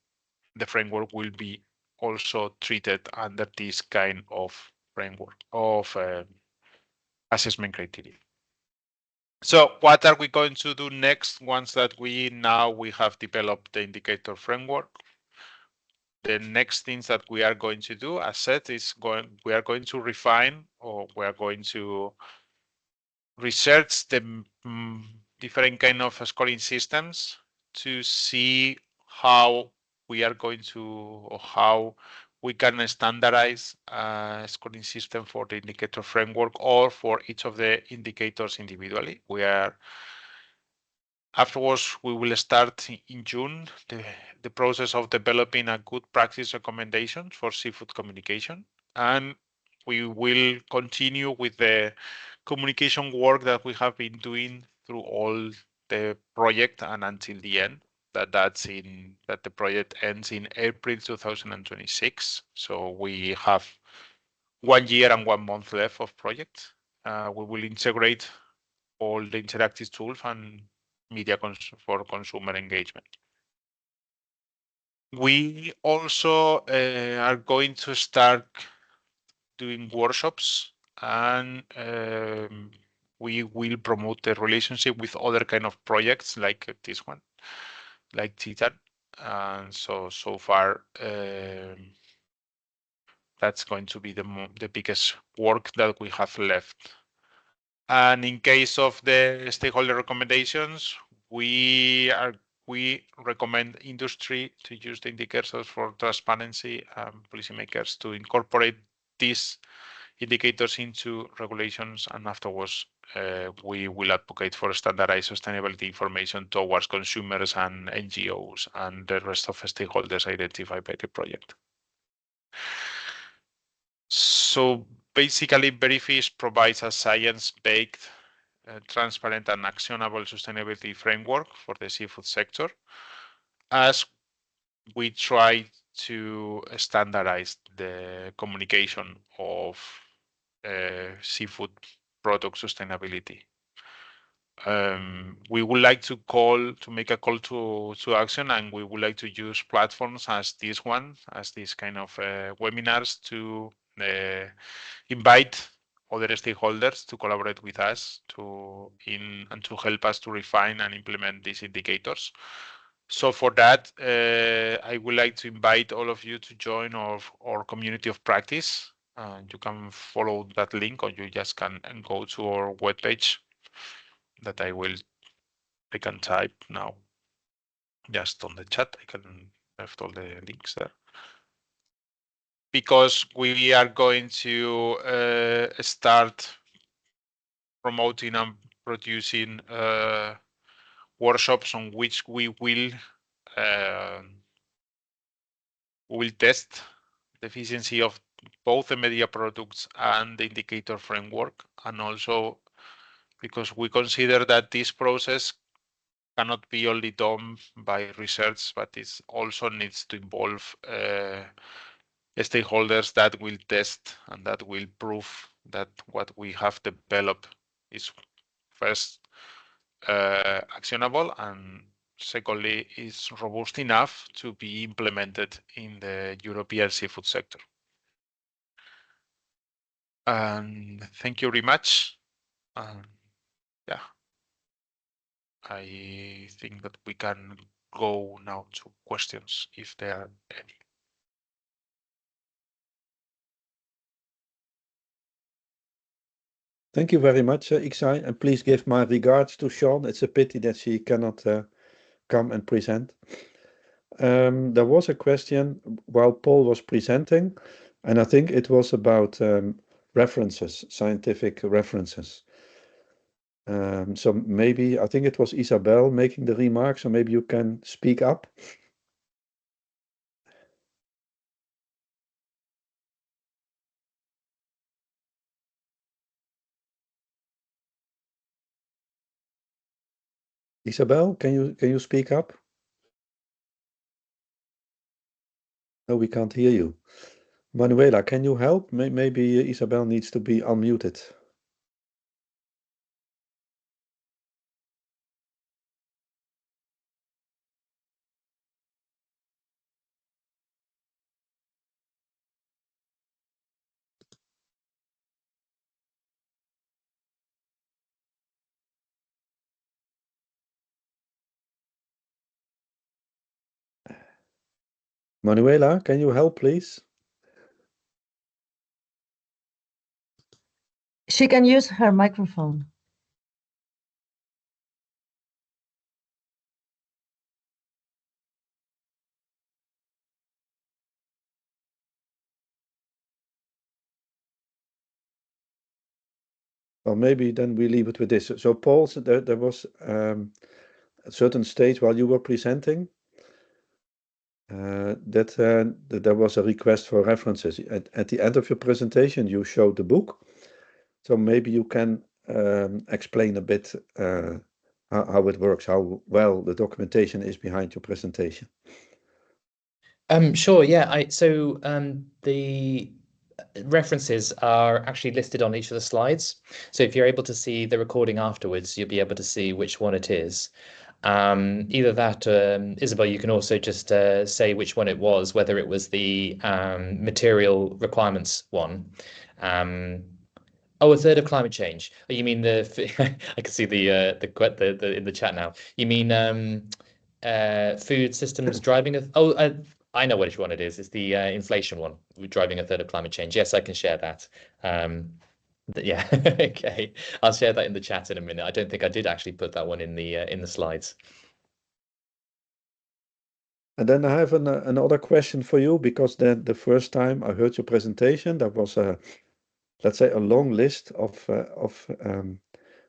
will be also treated under this kind of framework of assessment criteria. So what are we going to do next once that we have developed the indicator framework? The next things that we are going to do, as said, is we are going to refine, or we are going to research the different kind of scoring systems to see how we are going to, or how we can standardize a scoring system for the indicator framework or for each of the indicators individually. Afterwards, we will start in June the process of developing a good practice recommendations for seafood communication. And we will continue with the communication work that we have been doing through all the project and until the end. That the project ends in April 2026. So we have 1 year and 1 month left of project. We will integrate all the interactive tools and media for consumer engagement. We also are going to start doing workshops, and we will promote the relationship with other kind of projects like this one, like Titan. And so far, that's going to be the biggest work that we have left. And in case of the stakeholder recommendations, we recommend industry to use the indicators for transparency, policymakers to incorporate these indicators into regulations, and afterwards we will advocate for standardized sustainability information towards consumers and NGOs and the rest of stakeholders identified by the project. So basically, Verifish provides a science-based, transparent and actionable sustainability framework for the seafood sector, as we try to standardize the communication of seafood product sustainability. We would like to make a call to action, and we would like to use platforms as this one, as this kind of webinars to invite other stakeholders to collaborate with us and to help us to refine and implement these indicators. So for that, I would like to invite all of you to join our community of practice. You can follow that link, or you just can go to our webpage that I can type now just on the chat. I can left all the links there. Because we are going to start promoting and producing workshops on which we will we will test the efficiency of both the media products and the indicator framework, and also because we consider that this process cannot be only done by research, but it also needs to involve stakeholders that will test and that will prove that what we have developed is first actionable, and secondly is robust enough to be implemented in the European seafood sector. And thank you very much. Yeah, I think that we can go now to questions if there are any. Thank you very much, Ixai, and please give my regards to Sean. It's a pity that she cannot come and present. There was a question while Paul was presenting, and I think it was about references, scientific references. So maybe, I think it was Isabel making the remark, so maybe you can speak up. Isabel, can you speak up? No, we can't hear you. Manuela, can you help? Maybe Isabel needs to be unmuted. Manuela, can you help, please? She can use her microphone. Well, maybe then we leave it with this. So Paul, there was a certain stage while you were presenting that there was a request for references. At the end of your presentation, you showed the book. So maybe you can explain a bit how it works, how well the documentation is behind your presentation. Sure, yeah. So the references are actually listed on each of the slides. So if you're able to see the recording afterwards, you'll be able to see which one it is. Either that, Isabel, you can also just say which one it was, whether it was the material requirements one. Oh, a third of climate change. Oh, you mean the? I can see the in the chat now. You mean food systems driving a? Oh, I know which one it is. It's the inflation one, driving a third of climate change. Yes, I can share that. Yeah, okay. I'll share that in the chat in a minute. I don't think I did actually put that one in the slides. And then I have another question for you, because the first time I heard your presentation, there was let's say a long list of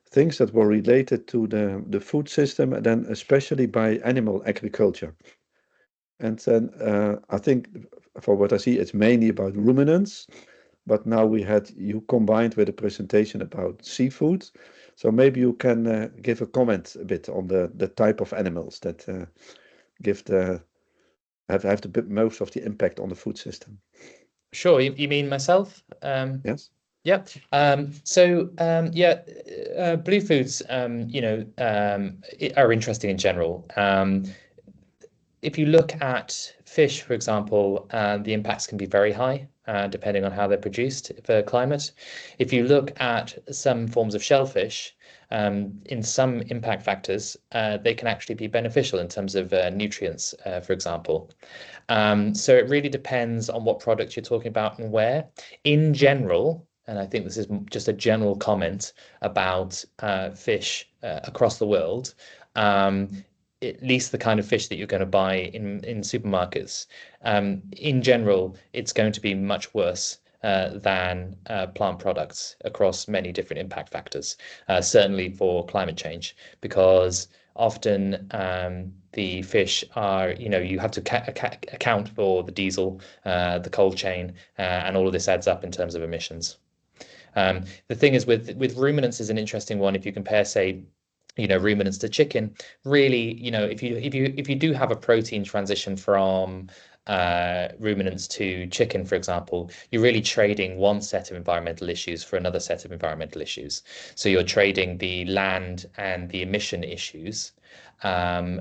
things that were related to the food system, and then especially by animal agriculture. And then I think, for what I see, it's mainly about ruminants, but now we had you combined with a presentation about seafood. So maybe you can give a comment a bit on the type of animals that have the most of the impact on the food system. Sure. You mean myself? Yes. Yeah. Blue foods, are interesting in general. If you look at fish, for example, the impacts can be very high, depending on how they're produced for climate. If you look at some forms of shellfish, in some impact factors, they can actually be beneficial in terms of nutrients, for example. So it really depends on what product you're talking about and where. In general, and I think this is just a general comment about fish across the world, at least the kind of fish that you're going to buy in supermarkets. In general, it's going to be much worse than plant products across many different impact factors, certainly for climate change, because often the fish are, you have to account for the diesel, the cold chain, and all of this adds up in terms of emissions. The thing is with ruminants is an interesting one. If you compare, say, ruminants to chicken, really, if you do have a protein transition from ruminants to chicken, for example, you're really trading one set of environmental issues for another set of environmental issues. So you're trading the land and the emission issues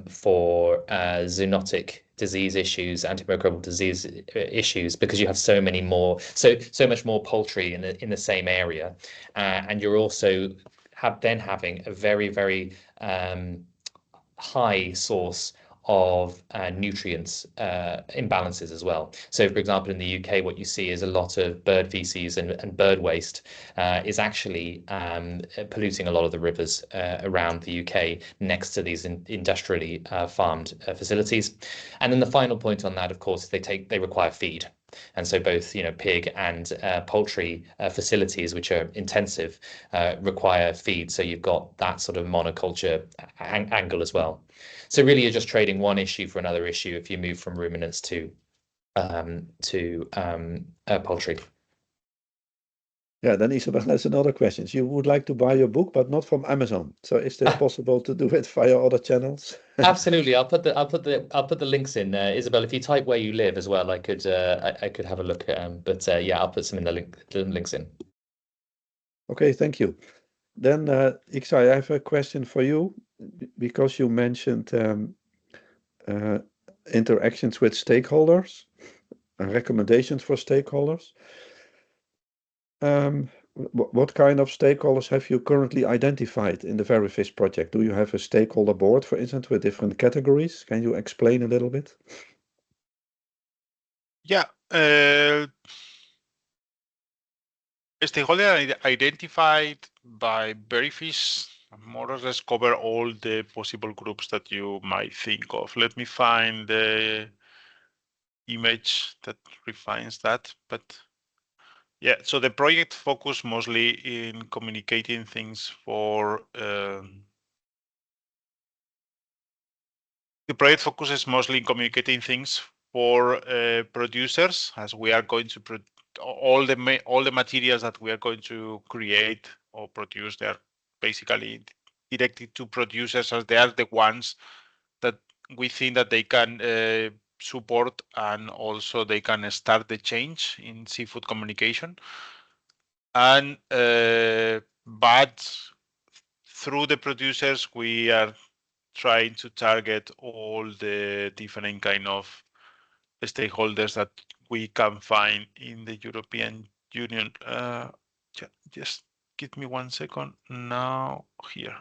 for zoonotic disease issues, antimicrobial disease issues, because you have so much more poultry in the same area, and you're also having a very, very high source of nutrients imbalances as well. So, for example, in the UK, what you see is a lot of bird feces and bird waste is actually polluting a lot of the rivers around the UK next to these industrially farmed facilities. And then the final point on that, of course, they require feed. And so both, pig and poultry facilities, which are intensive, require feed. So you've got that sort of monoculture angle as well. So really, you're just trading one issue for another issue if you move from ruminants to poultry. Yeah, then Isabel has another question. You would like to buy your book, but not from Amazon. So is this possible to do it via other channels? Absolutely. I'll put the links in. Isabel, if you type where you live as well, I could have a look. But yeah, I'll put some in the links in. Okay, thank you. Then Ixai, I have a question for you, because you mentioned interactions with stakeholders and recommendations for stakeholders. What kind of stakeholders have you currently identified in the Verifish project? Do you have a stakeholder board, for instance, with different categories? Can you explain a little bit? Yeah. Stakeholder identified by Verifish more or less cover all the possible groups that you might think of. Let me find the image that refines that. But yeah, so the project focused mostly in communicating things for the project focuses mostly in communicating things for producers, as we are going to all the materials that we are going to create or produce. They are basically directed to producers, as they are the ones that we think that they can support, and also they can start the change in seafood communication. And but through the producers, we are trying to target all the different kind of stakeholders that we can find in the European Union. Just give me 1 second. Now here.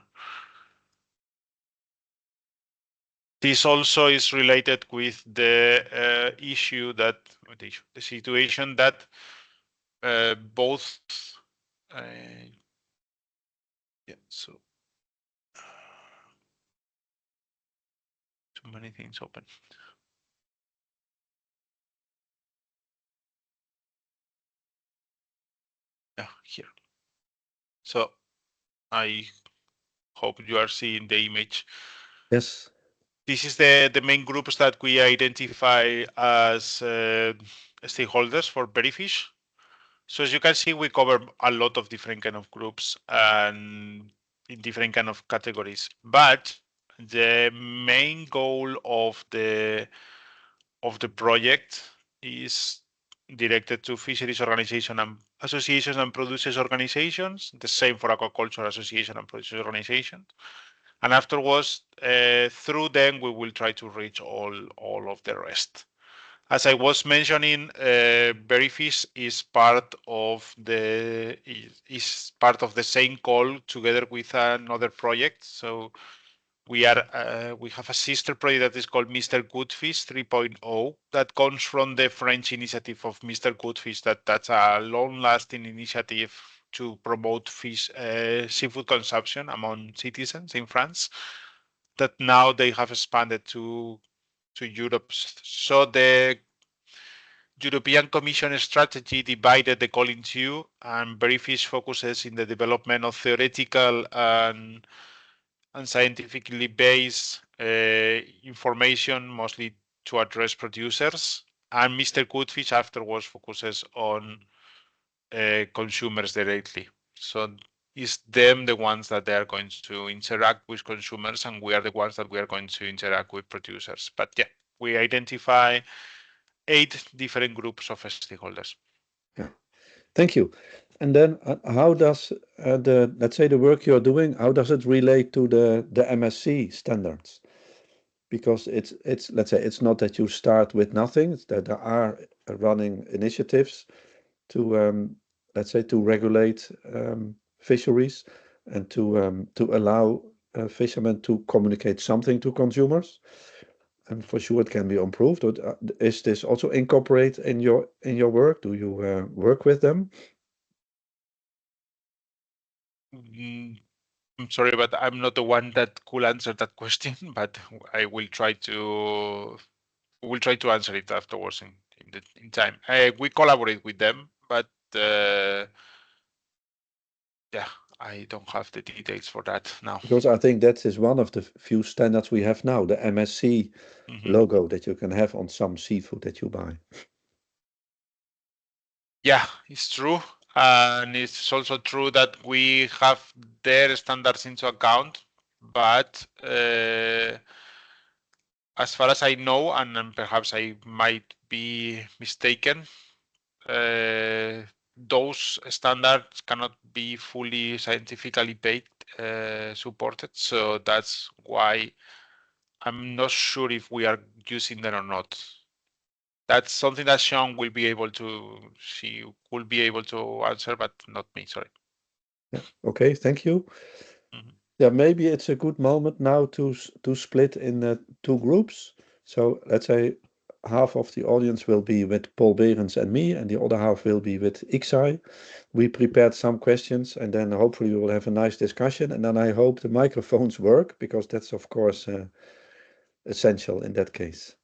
This also is related with the issue that the situation that both. Yeah. So. Too many things open. Yeah, here. So I hope you are seeing the image. Yes. This is the main groups that we identify as stakeholders for Verifish. So as you can see, we cover a lot of different kind of groups and in different kind of categories. But the main goal of the project is directed to fisheries organization and associations and producers organizations, the same for aquaculture association and producers organization. And afterwards, through them, we will try to reach all of the rest. As I was mentioning, Verifish is part of the same call together with another project. So we have a sister project that is called Mr. Goodfish 3.0 that comes from the French initiative of Mr. Goodfish. That's a long-lasting initiative to promote seafood consumption among citizens in France. That now they have expanded to Europe. So the European Commission strategy divided the call in two, and Verifish focuses in the development of theoretical and scientifically based information, mostly to address producers. And Mr. Goodfish afterwards focuses on consumers directly. So it's them the ones that they are going to interact with consumers, and we are the ones that we are going to interact with producers. But yeah, we identify 8 different groups of stakeholders. Yeah, thank you. And then how does let's say the work you're doing, how does it relate to the MSc standards? Because it's let's say it's not that you start with nothing, it's that there are running initiatives to let's say to regulate fisheries and to allow fishermen to communicate something to consumers. And for sure it can be improved. Is this also incorporated in your work? Do you work with them? I'm sorry, but I'm not the one that could answer that question, but I will try to answer it afterwards in time. We collaborate with them, but yeah, I don't have the details for that now. Because I think that is one of the few standards we have now, the MSc logo that you can have on some seafood that you buy. Yeah, it's true. And it's also true that we have their standards into account, but as far as I know, and perhaps I might be mistaken, those standards cannot be fully scientifically supported. So that's why I'm not sure if we are using them or not. That's something that Sean will be able to answer, but not me. Sorry. Yeah. Okay. Thank you. Yeah. Maybe it's a good moment now to split in 2 groups. So let's say half of the audience will be with Paul Behrens and me, and the other half will be with Ixai. We prepared some questions, and then hopefully we will have a nice discussion. And then I hope the microphones work, because that's of course essential in that case.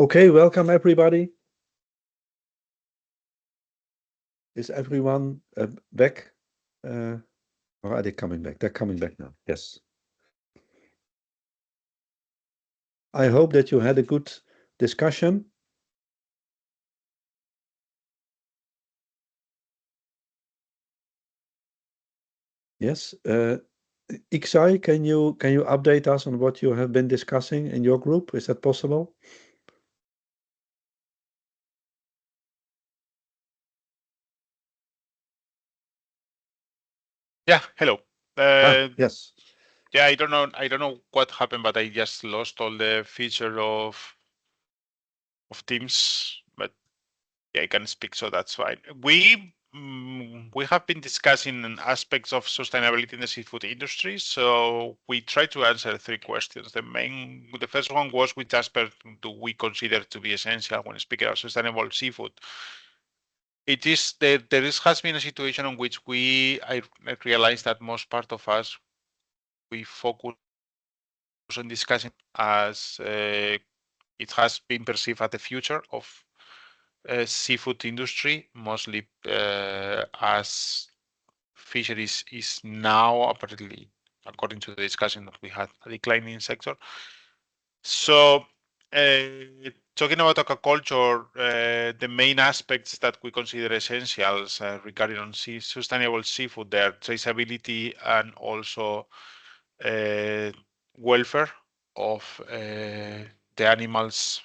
Okay, welcome everybody. Is everyone back? Or are they coming back? They're coming back now. Yes. I hope that you had a good discussion. Yes. Ixai, can you update us on what you have been discussing in your group? Is that possible? Yeah, hello. Yes. Yeah, I don't know what happened, but I just lost all the feature of Teams. But yeah, I can speak, so that's fine. We have been discussing aspects of sustainability in the seafood industry. So we tried to answer 3 questions. The first one was, which aspect do we consider to be essential when speaking of sustainable seafood? It is there has been a situation in which I realized that most part of us, we focus on discussing as it has been perceived as the future of seafood industry, mostly as fisheries is now apparently, according to the discussion that we had, a declining sector. So talking about aquaculture, the main aspects that we consider essentials regarding on sustainable seafood, their traceability and also welfare of the animals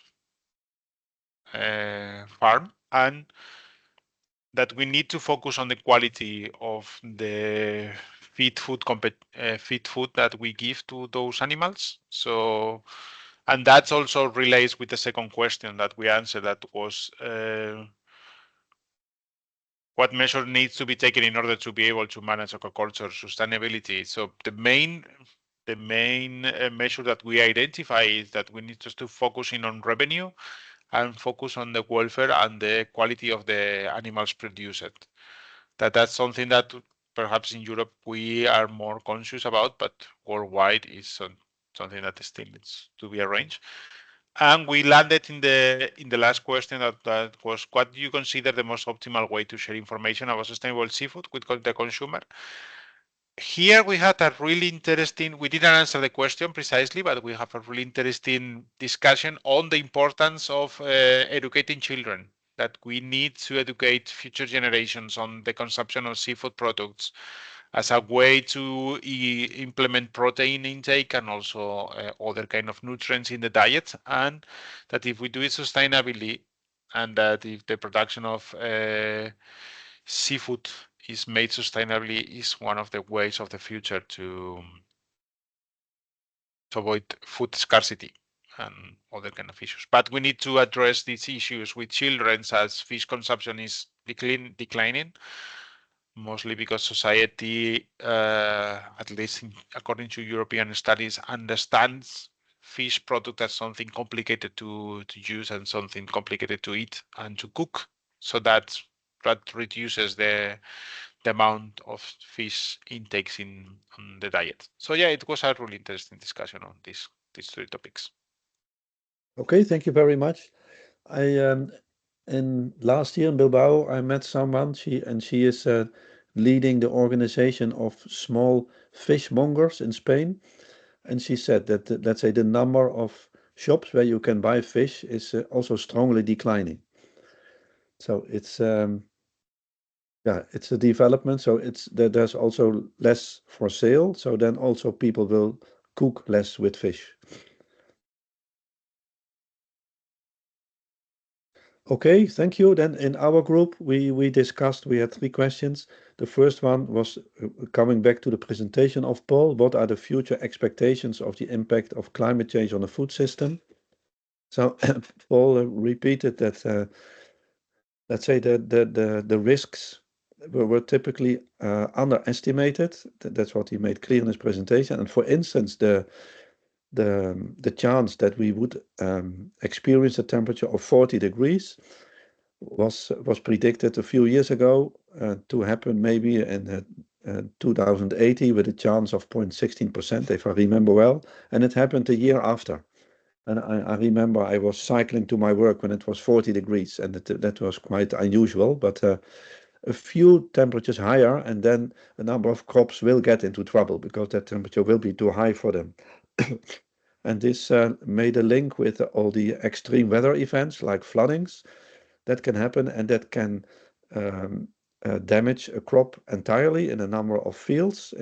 farm, and that we need to focus on the quality of the feed food that we give to those animals. So, and that also relates with the second question that we answered, that was what measure needs to be taken in order to be able to manage aquaculture sustainability. So the main measure that we identify is that we need just to focus in on revenue and focus on the welfare and the quality of the animals produced. That's something that perhaps in Europe we are more conscious about, but worldwide is something that still needs to be arranged. And we landed in the last question that was, what do you consider the most optimal way to share information about sustainable seafood with the consumer? Here we had a really interesting, we didn't answer the question precisely, but we have a really interesting discussion on the importance of educating children, that we need to educate future generations on the consumption of seafood products as a way to implement protein intake and also other kind of nutrients in the diet, and that if we do it sustainably, and that if the production of seafood is made sustainably, is one of the ways of the future to avoid food scarcity and other kind of issues. But we need to address these issues with children, as fish consumption is declining, mostly because society, at least according to European studies, understands fish product as something complicated to use and something complicated to eat and to cook. So that reduces the amount of fish intakes on the diet. So yeah, it was a really interesting discussion on these 3 topics. Okay, thank you very much. In last year in Bilbao, I met someone. She is leading the organization of small fishmongers in Spain, and she said that let's say the number of shops where you can buy fish is also strongly declining. So it's yeah, it's a development. So it's that there's also less for sale. So then also people will cook less with fish. Okay, thank you. Then in our group, we discussed, we had 3 questions. The first one was coming back to the presentation of Paul. What are the future expectations of the impact of climate change on the food system? So Paul repeated that, let's say the risks were typically underestimated. That's what he made clear in his presentation. And for instance, the chance that we would experience a temperature of 40 degrees was predicted a few years ago to happen maybe in 2080 with a chance of 0.16%, if I remember well, and it happened a year after. And I remember I was cycling to my work when it was 40 degrees, and that was quite unusual. But a few temperatures higher, and then a number of crops will get into trouble because that temperature will be too high for them. And this made a link with all the extreme weather events like floodings that can happen, and that can damage a crop entirely in a number of fields.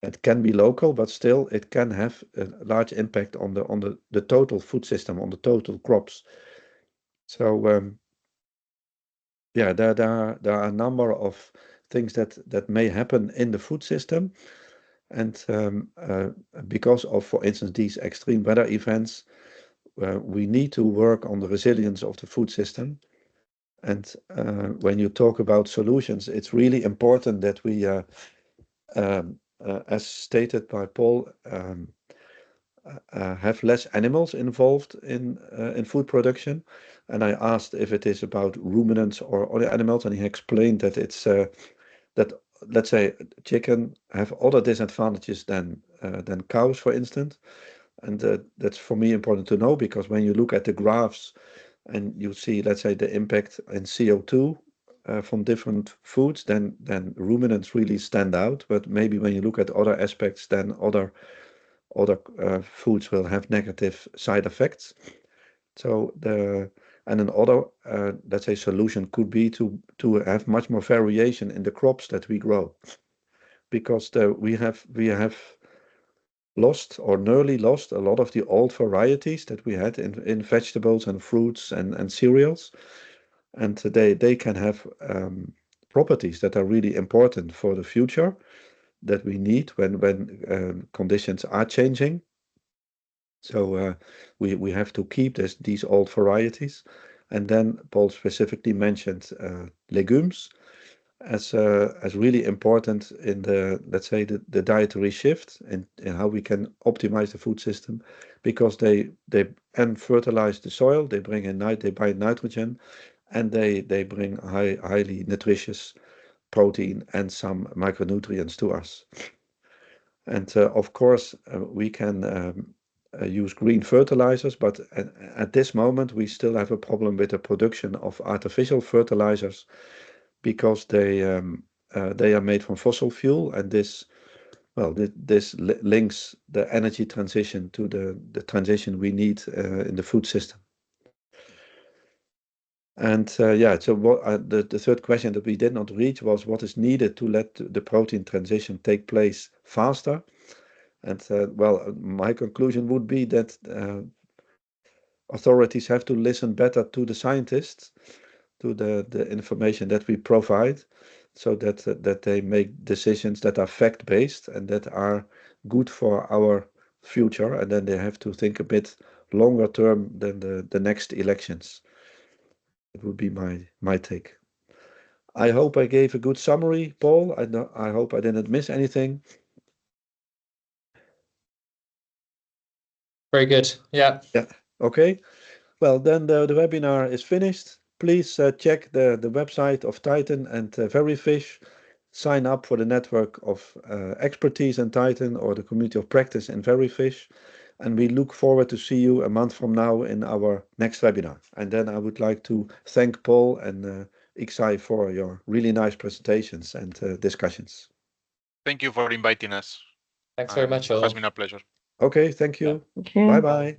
It can be local, but still it can have a large impact on the total food system, on the total crops. So yeah, there are a number of things that may happen in the food system, and because of, for instance, these extreme weather events, we need to work on the resilience of the food system. And when you talk about solutions, it's really important that we, as stated by Paul, have less animals involved in food production. And I asked if it is about ruminants or other animals, and he explained that it's that, let's say, chicken have other disadvantages than cows, for instance. And that's for me important to know, because when you look at the graphs and you see, let's say, the impact in CO2 from different foods, then ruminants really stand out. But maybe when you look at other aspects, then other foods will have negative side effects. So another let's say solution could be to have much more variation in the crops that we grow, because we have lost or nearly lost a lot of the old varieties that we had in vegetables and fruits and cereals, and they can have properties that are really important for the future that we need when conditions are changing. So we have to keep these old varieties. And then Paul specifically mentioned legumes as really important in the, let's say, the dietary shift and how we can optimize the food system, because they fertilize the soil, they bind nitrogen, and they bring highly nutritious protein and some micronutrients to us. And of course, we can use green fertilizers, but at this moment we still have a problem with the production of artificial fertilizers, because they are made from fossil fuel, and this links the energy transition to the transition we need in the food system. And yeah, so what the third question that we did not reach was what is needed to let the protein transition take place faster. And well, my conclusion would be that authorities have to listen better to the scientists, to the information that we provide, so that they make decisions that are fact-based and that are good for our future. And then they have to think a bit longer term than the next elections. That would be my take. I hope I gave a good summary, Paul. I hope I didn't miss anything. Very good. Yeah. Yeah. Okay. Well, then the webinar is finished. Please check the website of Titan and Verifish. Sign up for the network of expertise in Titan or the community of practice in Verifish. And we look forward to see you a month from now in our next webinar. And then I would like to thank Paul and Ixai for your really nice presentations and discussions. Thank you for inviting us. Thanks very much, It all. has been a pleasure. Okay, thank you. Thank you. Bye-bye.